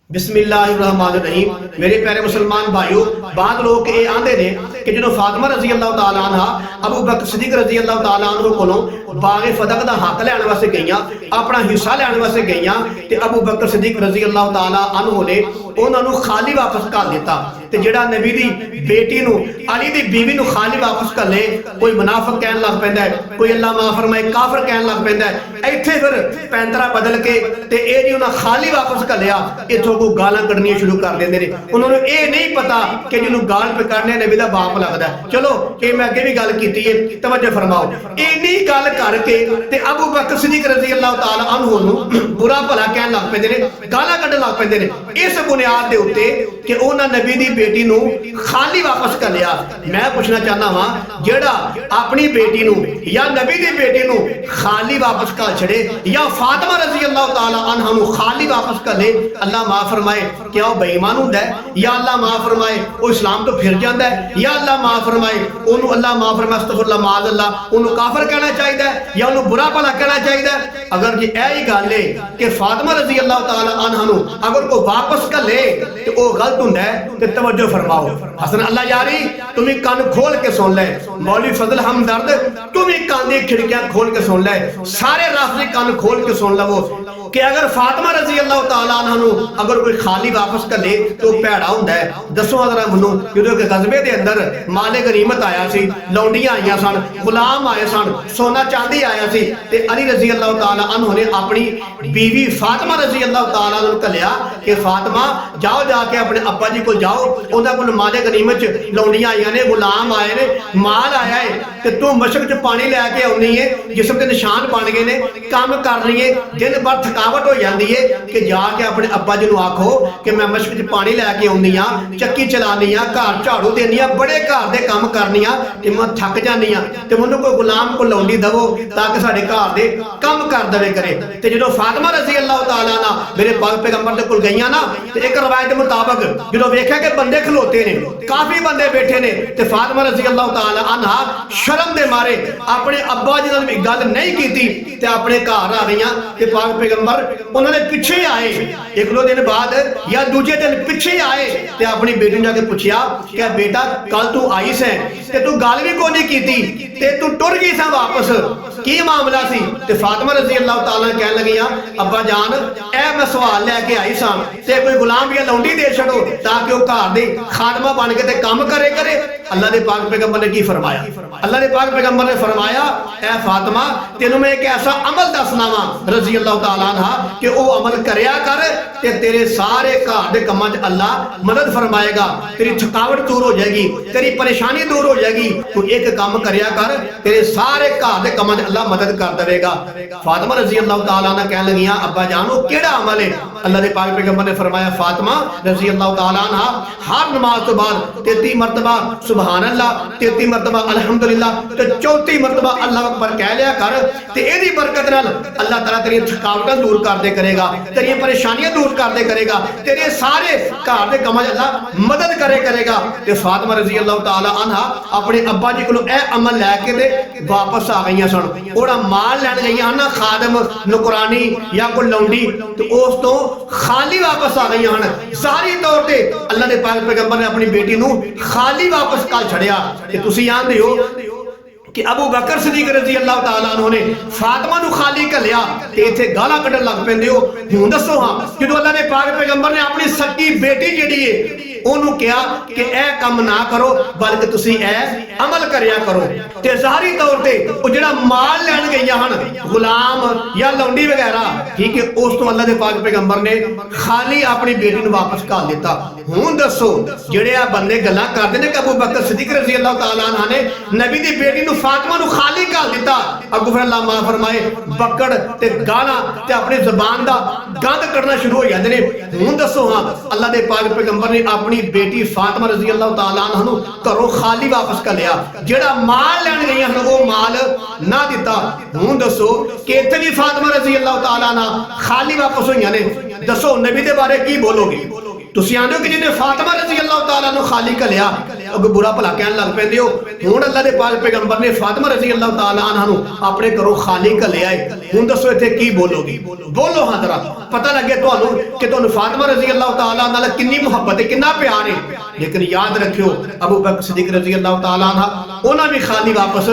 बिस्मिल्लाहिर्रहमानिर्रहीम। मेरे प्यारे मुसलमान भाइयों, बाद लोग ये आंदे ने कि जो फातिमा रजी अल्लाह तआला अन्हा अबू बकर सिद्दीक रजी अल्लाह तआला अन्हु कोलों बागे फदक दा हक लैण वास्ते गईयां, अपना हिस्सा लैण वास्ते गईयां ते अबू बकर सिद्दीक रजी अल्लाह तआला अन्हु ने उन्हां नूं खाली वापस कर दिता। ते जेड़ा नबी दी बेटी नूं अली दी बीवी नूं खाली वापस कर ले, कोई मुनाफिक कहन लग पैंदा है, कोई अल्लाह माफ फरमाए काफिर कहन लग पैंदा है। इत्थे फिर पैंतरा बदल के ते ए जी उन्हां खाली वापस कर लिया, इत्थों को गालां कढणियां शुरू कर देंदे ने। उन्होंने ये नहीं पता कि जिन्हों गाल पे करने नबी दा बाप लगदा है। चलो ये मैं अगे भी गल कीती है, तवज्जो फरमाओ। इन्नी गल करके ते अबू बकर सिद्दीक रज़ी अल्लाह तआला अन्हु नूं बुरा भला कहन लग पैंदे ने, गालां कढण लग पैंदे ने, इस बुनियाद दे उत्ते कि उन्हां नबी दी बेटी नूं खाली वापस कर लिया। मैं पूछना चाहना वां, जेड़ा अपनी बेटी नूं या नबी दी बेटी नूं खाली वापस कर छड़े या फातिमा रज़ी अल्लाह तआला अन्हा नूं खाली वापस कर ले, अल्लाह माफ फरमाए क्या वह बेईमान हुंदा है, या अल्लाह माफ फरमाए वो इस्लाम तो फिर जाता है, या अल्लाह माफ फरमाए उन्होंने अल्लाह माफ फरमाए अस्तगफिरुल्लाह माज़ अल्लाह उन्होंने काफिर कहना चाहिए या उन्होंने बुरा भला कहना चाहिए। अगर जी यही गल है कि फातिमा रज़ी अल्लाह तआला अन्हा नूं अगर कोई वापस कर ले तो वो गलत हुंदा है। तो तवज्जो फरमाओ, हसन अल्लाह यारी तुम कान खोल के सुन ले, मौलवी फजल हमदर्द तुम कान दी खिड़कियां खोल के सुन ले, सारे रास्ते कान खोल के सुन लवो कि अगर फातिमा रज़ी अल्लाह तआला अन्हा नूं अगर कोई खाली वापस कर ले तो भैड़ा हुंदा है। दसो जरा मैनूं, जदों कि गज़बे दे अंदर माले गनीमत आया सी, लौंडियां आईयां सन, गुलाम आए सन, सोना चांदी आया सी, ते अली रज़ी अल्लाह तआला अन्हु ने अपनी बीवी फातिमा रज़ी अल्लाह तआला नूं कलिया कि फातिमा जाओ जाके अपने अब्बा जी को जाओ, उन्हां कोल माले गनीमत च लौंडियां आईयां ने, गुलाम आए ने, माल आया है, ते तू मशक च पानी लैके आउणी है, जिस्म ते निशान बन गए ने, काम कर रही है, दिन भर थकावट हो जाती है कि जाके अपने अब्बा जी नूं आखो कि मैं मशक च पानी लैके आउणी आ, चक्की चलानी आ, घर झाड़ू देनी आ, बड़े घर दे काम करनी आ ते मैं थक जानी आ, ते मैनूं कोई गुलाम को लौंडी दवो ताकि साडे घर दे काम कर दवे करे। ते जदों फातिमा रज़ी अल्लाह तआला ना मेरे पाक पैगंबर दे कोल गईयां ना, ते एक रवायत दे मुताबिक जदों वेख्या कि बंदे खलोते ने, काफी बंदे बैठे ने, ते फातिमा रज़ी अल्लाह तआला अन्हा शर्म दे मारे अपने अब्बा जी नाल गल नहीं कीती ते अपने घर आ गईयां। ते पाक पैगंबर उन्होंने पिछे आए, एक दो दिन बाद या दूजे दिन पिछे आए ते अपनी बेटी जाके पूछया क्या बेटा कल तू आई से ते तू गल भी कोई नहीं कीती ते तू टुर गई सा वापस, की मामला सी? ते फातिमा रज़ी अल्लाह तआला कहन लगियां अब्बा जान ए मैं सवाल लैके आई सा ते कोई गुलाम या लौंडी दे छड़ो ताकि वो घर दे खादमा बन के ते काम करे करे। अल्लाह दे पाक पैगंबर ने की फरमाया? अल्लाह दे पाक पैगंबर ने फरमाया ए फातिमा तेनू मैं एक ऐसा अमल दसना वा रज़ी अल्लाह तआला अन्हा कि वो अमल करया कर ते तेरे सारे घर दे कामां च अल्लाह मदद फरमाएगा, तेरी थकावट दूर हो जाएगी, तेरी परेशानी दूर हो जाएगी, तू एक काम करया कर तेरे सारे घर दे कामां च अल्लाह मदद कर देगा। फातिमा रज़ी अल्लाह तआला अन्हा कहन लगियां अब्बा जान वो केड़ा अमल है? अल्लाह दे पाक पैगंबर ने फरमाया फातिमा रज़ी अल्लाह तआला अन्हा हर नमाज तो बाद 33 मरतबा सुभान अल्लाह, 33 मरतबा अल्हम्दुलिल्लाह ते 34 मरतबा अल्लाह अकबर कह लिया कर ते एदी बरकत नाल अल्लाह ताला तेरी थकावटां दूर कर दे करेगा, तेरी परेशानियां दूर कर दे करेगा, तेरे सारे घर दे कामां अल्लाह मदद करे करेगा। ते फातिमा रज़ी अल्लाह तआला अन्हा अपने अब्बा जी कोलों ए अमल लैके ते वापस आ गईयां सन। ओड़ा माल लैण गईयां ना खादम नौकरानी या कोई लौंडी, ते उस तो खाली वापस आ गईयां हन। ज़ाहिरी तौर ते अल्लाह दे पाक पैगंबर ने अपनी बेटी नूं खाली वापस कर छड़िया। ते तुसीं आंदे हो कि अबू बकर सिद्दीक रज़ी अल्लाह तआला अन्हु ने फातिमा नूं खाली घल्लिया ते इत्थे गालां कढण लग पैंदे हो। हुण दसो हां जदों अल्लाह दे पाक पैगंबर ने अपनी सक्की बेटी जिहड़ी है ओनू कहा कि ए काम ना करो बल्कि तुसी ए अमल करया करो। ते ज़ाहिरी तौर पे वो जिहड़ा माल लैण गईयां हन गुलाम या लौंडी वगैरह, ठीक है, उस तो अल्लाह दे पाक पैगंबर ने खाली अपनी बेटी नूं वापस कर दिता। हुण दसो जिहड़े आ बंदे गल्लां करदे ने कि अबू बकर सिद्दीक रज़ी अल्लाह तआला अन्हा ने नबी दी बेटी नूं फातिमा नूं खाली कर दिता, अगू फिर अल्लाह माफ फरमाए बकड़ ते गाना ते अपनी ज़बान दा गंद कढना शुरू हो जांदे ने। हुण दसो हां अल्लाह दे पाक पैगंबर ने अपनी बेटी फातिमा रज़ी अल्लाह तआला अन्हा नूं घरों खाली वापस कर लिया, जेड़ा माल लैण गईयां हन वो माल ना दिता। हुण दसो कि इत्थे भी फातिमा रज़ी अल्लाह तआला अन्हा खाली वापस होईयां ने, दसो नबी दे बारे की बोलोगे? ਤੁਸੀਂ ਆਂਦੇ ਹੋ ਕਿ ਜਿਹਨੇ ਫਾਤਿਮਾ ਰਜ਼ੀ ਅੱਲਾਹ ਤਾਲਾ ਨੂੰ ਖਾਲੀ ਘੱਲਿਆ ਅੱਗੇ ਬੁਰਾ ਭਲਾ ਕਹਿਣ ਲੱਗ ਪੈਂਦੇ ਹੋ। ਹੁਣ ਅੱਲਾਹ ਦੇ ਪਾਕ ਪੈਗੰਬਰ ਨੇ ਫਾਤਿਮਾ ਰਜ਼ੀ ਅੱਲਾਹ ਤਾਲਾ ਅਨਹਾ ਨੂੰ ਆਪਣੇ ਘਰੋਂ ਖਾਲੀ ਘੱਲਿਆ ਹੈ। ਹੁਣ ਦੱਸੋ ਇੱਥੇ ਕੀ ਬੋਲੋਗੀ? ਬੋਲੋ ਹਾਂ ਜ਼ਰਾ, ਪਤਾ ਲੱਗੇ ਤੁਹਾਨੂੰ ਕਿ ਤੁਹਾਨੂੰ ਫਾਤਿਮਾ ਰਜ਼ੀ ਅੱਲਾਹ ਤਾਲਾ ਨਾਲ ਕਿੰਨੀ ਮੁਹੱਬਤ ਹੈ, ਕਿੰਨਾ ਪਿਆਰ ਹੈ। लेकिन याद रखियो अबू बकर सिद्दीक रज़ी अल्लाह ताला अन्हा उन्हें भी खाली वापस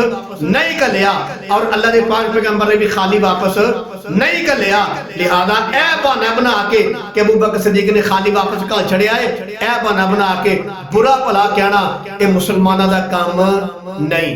नहीं घलिया और अल्लाह के पाक पैगंबर ने भी खाली वापस नहीं घलिया। लिहाजा ए बहाना बना के कि अबू बकर सिद्दीक ने खाली वापस घल छड़िया है, ए बहाना बना के बुरा भला कहना ये मुसलमानों का काम नहीं।